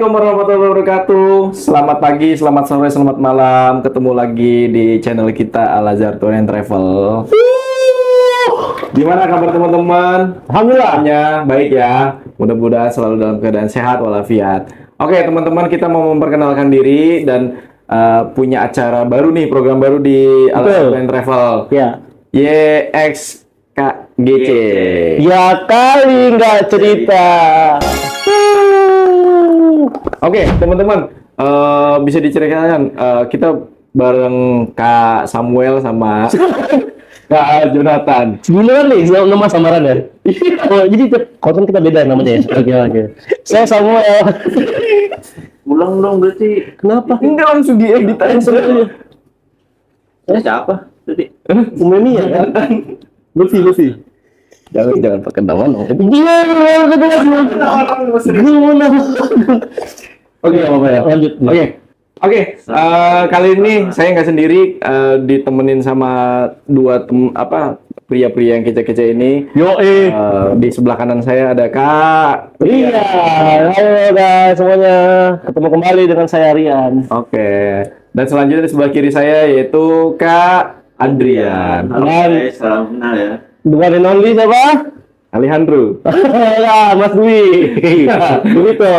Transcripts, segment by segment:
Assalamualaikum warahmatullahi wabarakatuh. Selamat pagi, selamat sore, selamat malam. Ketemu lagi di channel kita Al Azhar Tour and Travel. Gimana kabar teman-teman? Alhamdulillah baik ya. Mudah-mudahan selalu dalam keadaan sehat walafiat. Oke teman-teman, kita mau memperkenalkan diri dan punya acara baru nih, program baru di Al Azhar Tour and Travel. Ya. YXKGC. Ya kali nggak cerita. Oke, teman-teman, bisa diceritakan kita bareng Kak Samuel sama Kak Jonathan. Sebulan nih nama samaran ya. Oh, jadi konten kita beda namanya ya. Oke. Saya Samuel. Ulang dong berarti. Kenapa? Enggak langsung diedit aja. Saya siapa? Tadi. Umemi ya kan? Luffy. Jangan pakai nama dong. Oke, apa ya? Lanjut. Oke. Kali ini saya nggak sendiri, ditemenin sama dua pria-pria yang kece-kece ini. Di sebelah kanan saya ada Kak. Iya, halo guys semuanya. Ketemu kembali dengan saya Rian. Oke. Dan selanjutnya di sebelah kiri saya yaitu Kak Adrian. Halo guys, salam kenal ya. Dua dan only siapa? Alejandro. Ya, Mas Dwi. Dwito.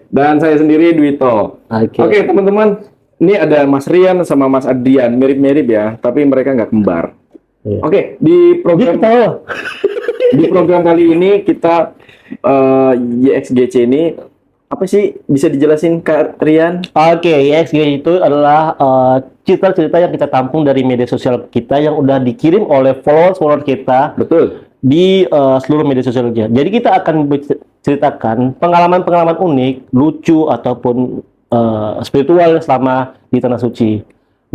Dan saya sendiri Dwito. Oke, teman-teman, ini ada Mas Rian sama Mas Adrian, mirip-mirip ya, tapi mereka nggak kembar. Iya. Oke, di program kali ini kita YXGC ini apa sih, bisa dijelasin Kak Rian? Oke, YXG itu adalah cerita-cerita yang kita tampung dari media sosial kita yang udah dikirim oleh follower kita. Betul. Di seluruh media sosialnya. Jadi kita akan menceritakan pengalaman-pengalaman unik, lucu ataupun spiritual selama di Tanah Suci.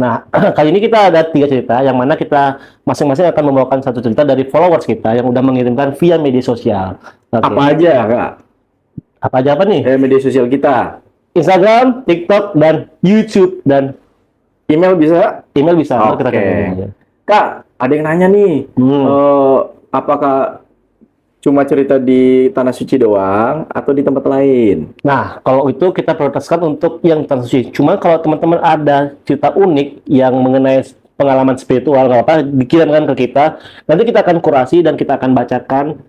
Nah, kali ini kita ada 3 cerita yang mana kita masing-masing akan membawakan satu cerita dari followers kita yang udah mengirimkan via media sosial. Oke. Apa aja, Kak? Apa aja nih? Media sosial kita. Instagram, TikTok, dan YouTube, dan Email bisa? email bisa. Oke. Kita akan Kak, ada yang nanya nih. Apakah cuma cerita di Tanah Suci doang atau di tempat lain? Nah, kalau itu kita prioritaskan untuk yang Tanah Suci. Cuma kalau teman-teman ada cerita unik yang mengenai pengalaman spiritual, nggak apa, dikirimkan ke kita. Nanti kita akan kurasi dan kita akan bacakan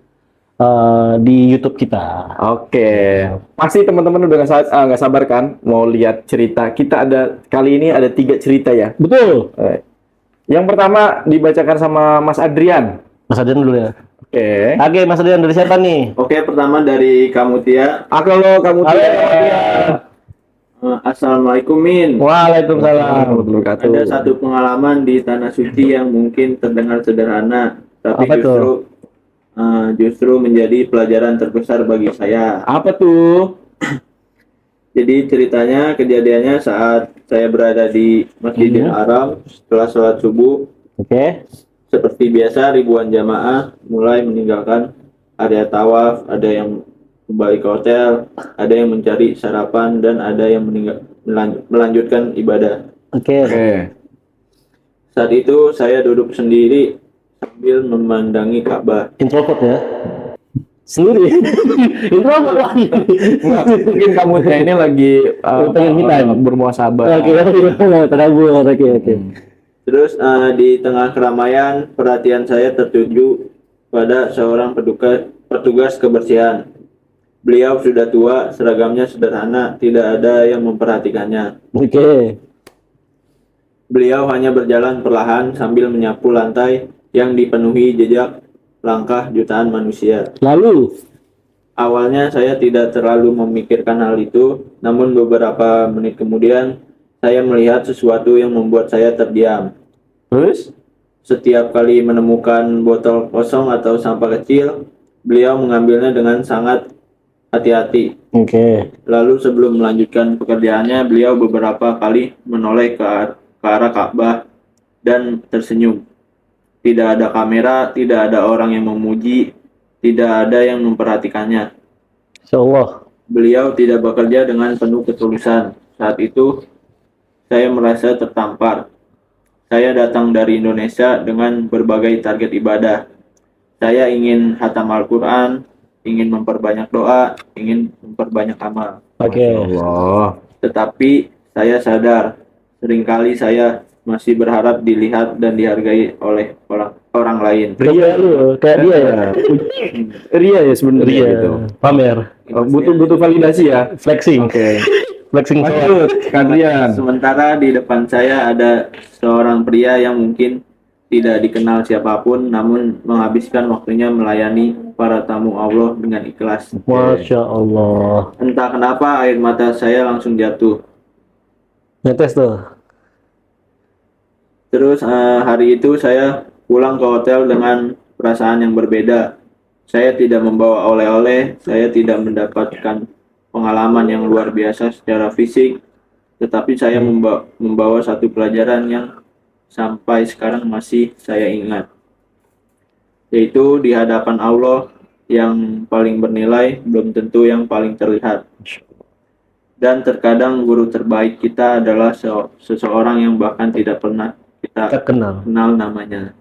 di YouTube kita. Oke. Pasti teman-teman udah nggak sabar kan mau lihat cerita. Kita kali ini ada 3 cerita ya. Betul. Yang pertama dibacakan sama Mas Adrian. Mas Adrian dulu ya. Oke, Mas Adrian dari siapa nih? Oke, pertama dari Kamutia. Halo kamu. Assalamualaikum Min. Waalaikumsalam. Ada satu pengalaman di Tanah Suci yang mungkin terdengar sederhana, tapi Apa tuh? justru menjadi pelajaran terbesar bagi saya. Apa tuh? Jadi ceritanya, kejadiannya saat saya berada di Masjidil Haram setelah sholat subuh. Oke. Seperti biasa, ribuan jamaah mulai meninggalkan area tawaf, ada yang kembali ke hotel, ada yang mencari sarapan, dan ada yang melanjutkan ibadah. Oke. Saat itu saya duduk sendiri sambil memandangi Ka'bah. Introvert ya. Sendiri. Introvert lagi. Mungkin kamu ini lagi bermuasabah. Oke. Terus di tengah keramaian, perhatian saya tertuju pada seorang petugas kebersihan. Beliau sudah tua, seragamnya sederhana, tidak ada yang memperhatikannya. Oke. Beliau hanya berjalan perlahan sambil menyapu lantai yang dipenuhi jejak langkah jutaan manusia. Lalu? Awalnya saya tidak terlalu memikirkan hal itu, namun beberapa menit kemudian saya melihat sesuatu yang membuat saya terdiam. Terus? Setiap kali menemukan botol kosong atau sampah kecil, beliau mengambilnya dengan sangat hati-hati. Oke. Lalu sebelum melanjutkan pekerjaannya, beliau beberapa kali menoleh ke arah Ka'bah dan tersenyum. Tidak ada kamera, tidak ada orang yang memuji, tidak ada yang memperhatikannya. Insyaallah. Beliau tidak bekerja dengan penuh ketulusan. Saat itu, saya merasa tertampar. Saya datang dari Indonesia dengan berbagai target ibadah. Saya ingin khatam Al-Quran, ingin memperbanyak doa, ingin memperbanyak amal. Oke. Masya Allah. Tetapi saya sadar, seringkali saya masih berharap dilihat dan dihargai oleh orang lain. Ria lu, kayak dia ya. Ria ya sebenarnya Ria, gitu. pamer, Butuh validasi ya. flexing, Oke. flexing power. Lanjut, Kadrian. Sementara di depan saya ada seorang pria yang mungkin tidak dikenal siapapun, namun menghabiskan waktunya melayani para tamu Allah dengan ikhlas. Masya Allah. Entah kenapa air mata saya langsung jatuh. Ngetes tuh. Terus hari itu saya pulang ke hotel dengan perasaan yang berbeda. Saya tidak membawa oleh-oleh, saya tidak mendapatkan pengalaman yang luar biasa secara fisik, tetapi saya membawa satu pelajaran yang sampai sekarang masih saya ingat, yaitu di hadapan Allah yang paling bernilai belum tentu yang paling terlihat. Dan terkadang guru terbaik kita adalah seseorang yang bahkan tidak pernah kita Terkenal. kenal namanya.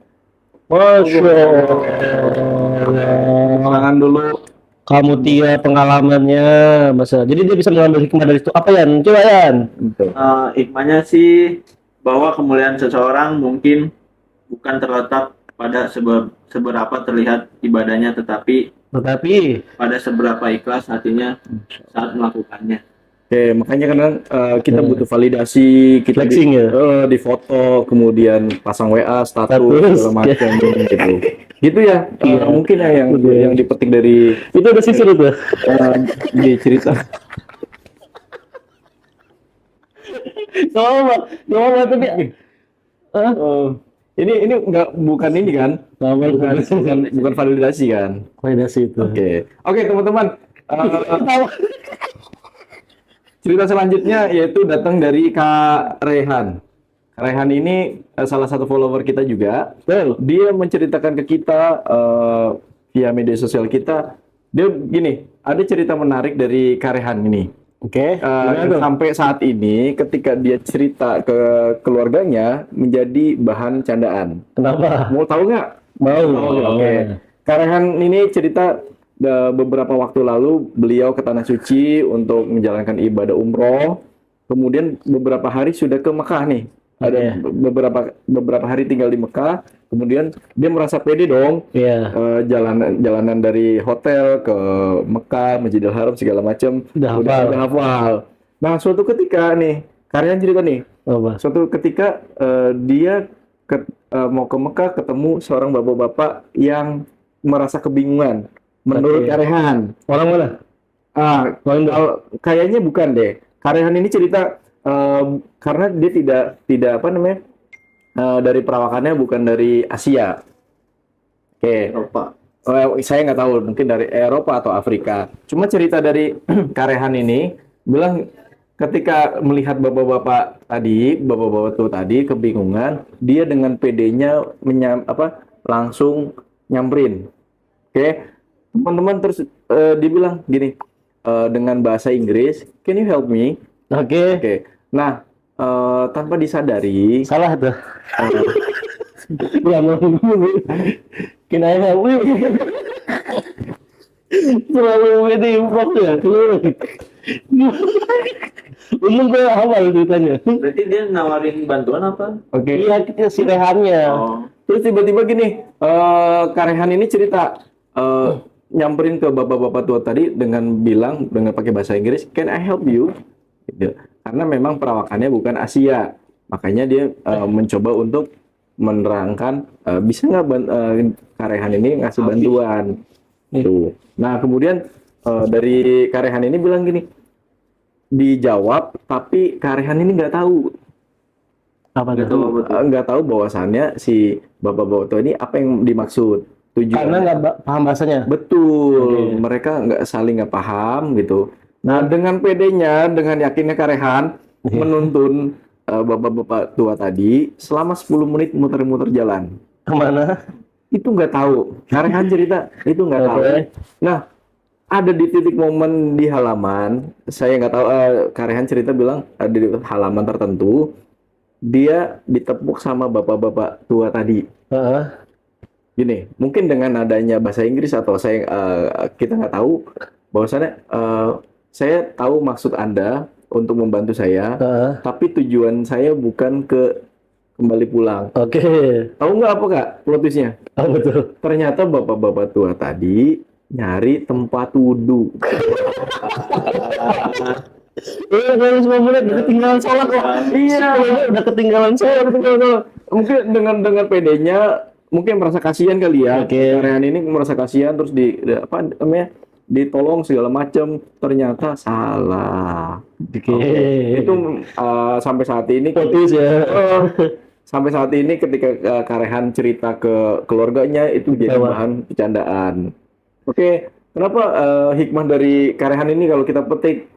Masya Allah. Tangan dulu. Kamu Tia pengalamannya, masa. Jadi dia bisa mengambil hikmah dari situ. Apa Yan? Coba Yan. Hikmahnya sih bahwa kemuliaan seseorang mungkin bukan terletak pada seberapa terlihat ibadahnya, tetapi Tetapi pada seberapa ikhlas hatinya saat melakukannya. Oke, makanya kadang kita butuh validasi, kita flexing ya. di foto, kemudian pasang WA, status, Status, segala macam gitu. Gitu ya, mungkin ya yang dipetik dari Itu ada sisir itu. di cerita. Coba tapi. Ini bukan ini kan? Bukan validasi kan? Validasi itu. Oke teman-teman. Cerita selanjutnya yaitu datang dari Kak Rehan. Kak Rehan ini salah satu follower kita juga. Dia menceritakan ke kita via media sosial kita. Dia gini, ada cerita menarik dari Kak Rehan ini. Sampai saat ini ketika dia cerita ke keluarganya menjadi bahan candaan. Kenapa? Mau tahu nggak? Mau. Oke. Kak Rehan ini cerita beberapa waktu lalu beliau ke Tanah Suci untuk menjalankan ibadah umroh. Kemudian beberapa hari sudah ke Mekah nih. Ada beberapa hari tinggal di Mekah. Kemudian dia merasa pede dong. Jalanan dari hotel ke Mekah, Masjidil Haram segala macam. Udah hafal. Nah, suatu ketika nih, Kak Rehan cerita nih. Suatu ketika dia mau ke Mekah ketemu seorang bapak-bapak yang merasa kebingungan. Menurut Kak Rehan. Orang mana? Kayaknya bukan deh. Kak Rehan ini cerita karena dia tidak apa namanya dari perawakannya bukan dari Asia. Eropa. Saya nggak tahu, mungkin dari Eropa atau Afrika. Cuma cerita dari Kak Rehan ini bilang ketika melihat bapak-bapak tuh tadi kebingungan, dia dengan PD-nya langsung nyamperin. Teman-teman terus dibilang gini dengan bahasa Inggris, can you help me? Nah, tanpa disadari Salah tuh. Can I help you? Selalu ini ya. Untung gue awal ceritanya. Berarti dia nawarin bantuan apa? Iya, si Rehannya. Terus tiba-tiba gini, Kak Rehan ini cerita nyamperin ke bapak-bapak tua tadi dengan bilang dengan pakai bahasa Inggris, can I help you? Gitu. Karena memang perawakannya bukan Asia, makanya dia mencoba untuk menerangkan bisa nggak Kak Rehan ini ngasih bantuan. Tuh. Nah kemudian dari Kak Rehan ini bilang gini, dijawab tapi Kak Rehan ini nggak tahu. Nggak tahu bahwasannya si bapak-bapak tua ini apa yang dimaksud. Karena nggak paham bahasanya. Betul, mereka nggak paham gitu. Nah, dengan PD-nya, dengan yakinnya Kak Rehan menuntun bapak-bapak tua tadi selama 10 menit muter-muter jalan. Kemana? Itu nggak tahu. Kak Rehan cerita, itu nggak tahu. Nah, ada di titik momen di halaman, saya nggak tahu, Kak Rehan cerita bilang di halaman tertentu, dia ditepuk sama bapak-bapak tua tadi. Gini, mungkin dengan adanya bahasa Inggris atau kita nggak tahu bahwasannya saya tahu maksud Anda untuk membantu saya, Heeh. tapi tujuan saya bukan ke kembali pulang. Oke. Tahu nggak apa Kak plot twist-nya? Oh, betul. Ternyata bapak-bapak tua tadi nyari tempat wudhu. Kalau 10 menit udah ketinggalan sholat kok. Iya. Udah ketinggalan sholat. Mungkin dengan PD-nya mungkin merasa kasihan kali ya. Oke. Karyawan ini merasa kasihan terus apa namanya? Ditolong segala macam, ternyata salah. Oke. Itu sampai saat ini Potis ya. sampai saat ini ketika Karehan cerita ke keluarganya itu jadi Betul. bahan bercandaan. Oke, kenapa hikmah dari Karehan ini kalau kita petik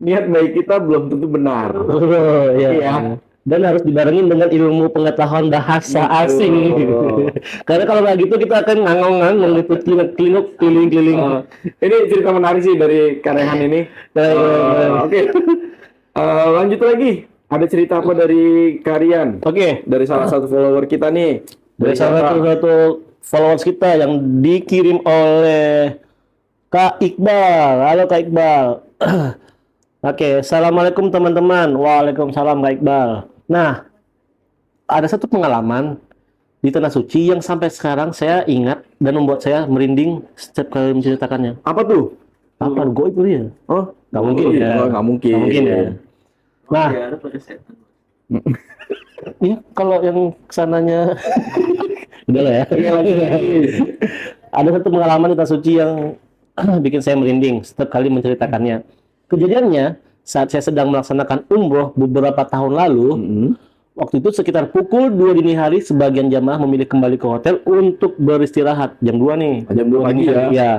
niat baik kita belum tentu benar. Oh, iya. Iya. Dan harus dibarengin dengan ilmu pengetahuan bahasa Betul. asing. Karena kalau nggak gitu kita akan ngangong-ngangong gitu, keliling-keliling. Ini cerita menarik sih dari Karehan ini. Oke. Lanjut lagi. Ada cerita apa dari Karian? Oke, Dari salah satu follower kita nih. dari salah siapa? satu followers kita yang dikirim oleh Kak Iqbal. Halo Kak Iqbal. Oke, assalamualaikum teman-teman. Waalaikumsalam Kak Iqbal. Nah, ada satu pengalaman di Tanah Suci yang sampai sekarang saya ingat dan membuat saya merinding setiap kali menceritakannya. Apa tuh? Apa goib itu ya? Oh, Nggak mungkin ya. Nggak mungkin. Nggak mungkin ya. Nah, Biar pada setan. ini kalau yang kesananya udah lah ya. Ada satu pengalaman di Tanah Suci yang bikin saya merinding setiap kali menceritakannya. Kejadiannya saat saya sedang melaksanakan umroh beberapa tahun lalu, waktu itu sekitar pukul 2 dini hari sebagian jamaah memilih kembali ke hotel untuk beristirahat. Jam 2 nih. Jam 2 pagi ya? Iya.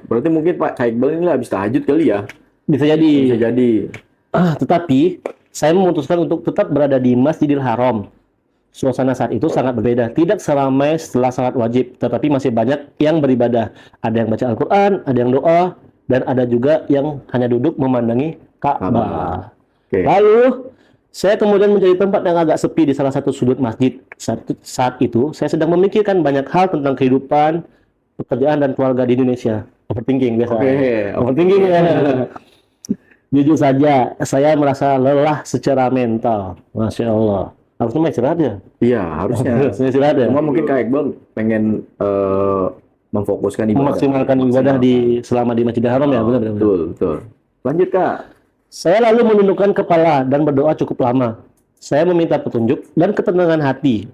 Berarti mungkin Pak Kak Iqbal ini habis tahajud kali ya? Bisa jadi. Bisa jadi. Tetapi saya memutuskan untuk tetap berada di Masjidil Haram. Suasana saat itu sangat berbeda, tidak seramai setelah salat wajib, tetapi masih banyak yang beribadah. Ada yang baca Al-Quran, ada yang doa, dan ada juga yang hanya duduk memandangi Ka'bah. Oke. Lalu, saya kemudian mencari tempat yang agak sepi di salah satu sudut masjid. Saat itu, saya sedang memikirkan banyak hal tentang kehidupan, pekerjaan, dan keluarga di Indonesia. Overthinking biasa. Oke. Overthinking ya. Jujur saja, saya merasa lelah secara mental. Masya Allah. Harusnya mah istirahat ya? Iya, harusnya. Harusnya istirahat ya? Cuma mungkin Kak Iqbal pengen memfokuskan ibadah. Memaksimalkan ibadah selama di Masjidil Haram ya? Benar. Betul, betul. Lanjut Kak. Saya lalu menundukkan kepala dan berdoa cukup lama. Saya meminta petunjuk dan ketenangan hati.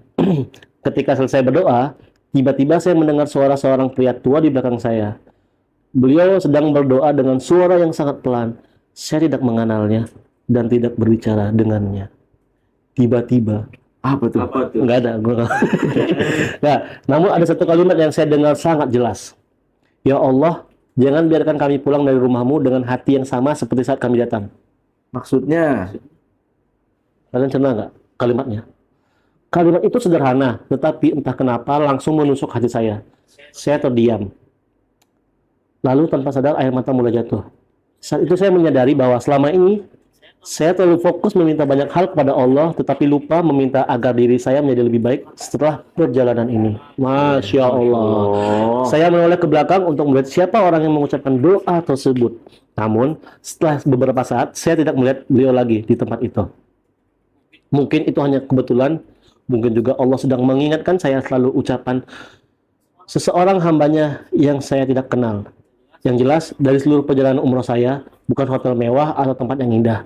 Ketika selesai berdoa, tiba-tiba saya mendengar suara seorang pria tua di belakang saya. Beliau sedang berdoa dengan suara yang sangat pelan. Saya tidak mengenalnya dan tidak berbicara dengannya. Tiba-tiba, Apa tuh? Apa tuh? nggak ada. Nah, namun ada satu kalimat yang saya dengar sangat jelas. Ya Allah, jangan biarkan kami pulang dari rumahmu dengan hati yang sama seperti saat kami datang. Maksudnya? Kalian cerna nggak kalimatnya? Kalimat itu sederhana, tetapi entah kenapa langsung menusuk hati saya. Saya terdiam. Lalu tanpa sadar air mata mulai jatuh. Saat itu saya menyadari bahwa selama ini saya terlalu fokus meminta banyak hal kepada Allah, tetapi lupa meminta agar diri saya menjadi lebih baik setelah perjalanan ini. Masya Allah. Saya menoleh ke belakang untuk melihat siapa orang yang mengucapkan doa tersebut. Namun, setelah beberapa saat, saya tidak melihat beliau lagi di tempat itu. Mungkin itu hanya kebetulan, mungkin juga Allah sedang mengingatkan saya selalu ucapan seseorang hambanya yang saya tidak kenal. Yang jelas, dari seluruh perjalanan umroh saya, bukan hotel mewah atau tempat yang indah.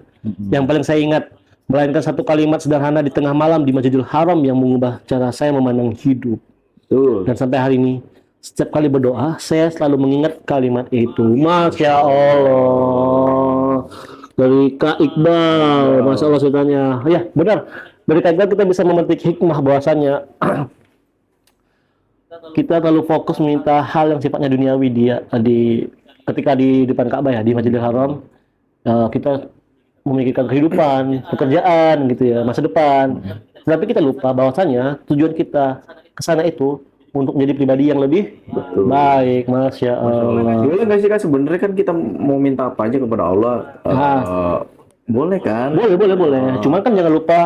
Yang paling saya ingat, melainkan satu kalimat sederhana di tengah malam di Masjidil Haram yang mengubah cara saya memandang hidup. Betul. Dan sampai hari ini, setiap kali berdoa, saya selalu mengingat kalimat itu. Masya Allah. Dari Kak Iqbal, Masya Allah ceritanya. Ya, benar. Dari Kak Iqbal kita bisa memetik hikmah bahwasannya kita terlalu fokus meminta hal yang sifatnya duniawi ketika di depan Ka'bah ya, di Masjidil Haram. Kita memikirkan kehidupan, pekerjaan gitu ya, masa depan. Tapi kita lupa bahwasanya tujuan kita ke sana itu untuk menjadi pribadi yang lebih baik. Masya Allah. Boleh nggak sih Kak, sebenarnya kan kita mau minta apa aja kepada Allah. Boleh kan? Boleh. Cuman kan jangan lupa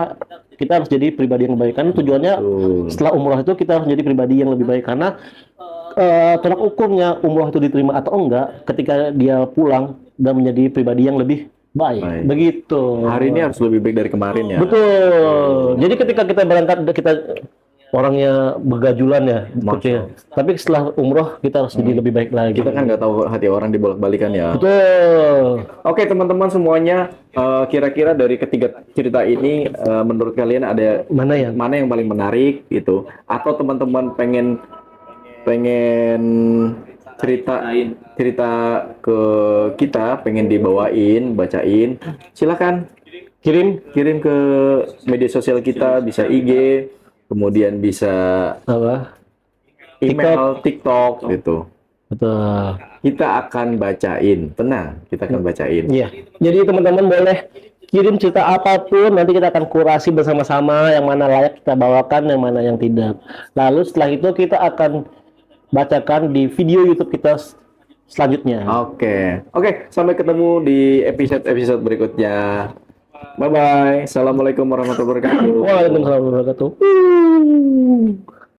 kita harus jadi pribadi yang baik. Kan tujuannya setelah umroh itu kita harus jadi pribadi yang lebih baik. Karena tolak ukurnya umroh itu diterima atau enggak ketika dia pulang dan menjadi pribadi yang lebih baik. Baik. Begitu. Hari ini harus lebih baik dari kemarin ya. Betul. Jadi ketika kita berangkat kita orangnya begajulan ya, ikutnya. Tapi setelah umroh kita harus jadi lebih baik lagi. Kita kan nggak tahu hati orang dibolak-balikan ya. Betul. Oke teman-teman semuanya, kira-kira dari ketiga cerita ini menurut kalian ada Mana yang mana yang paling menarik gitu? Atau teman-teman pengen cerita ke kita, pengen dibawain, bacain, silakan kirim ke media sosial kita, bisa IG, kemudian bisa apa? email, TikTok gitu. Betul. Kita akan bacain, tenang, kita akan bacain. Iya. Jadi teman-teman boleh kirim cerita apapun, nanti kita akan kurasi bersama-sama yang mana layak kita bawakan, yang mana yang tidak. Lalu setelah itu kita akan bacakan di video YouTube kita selanjutnya. Oke, sampai ketemu di episode berikutnya. Bye bye. Assalamualaikum warahmatullahi wabarakatuh. Waalaikumsalam warahmatullahi wabarakatuh.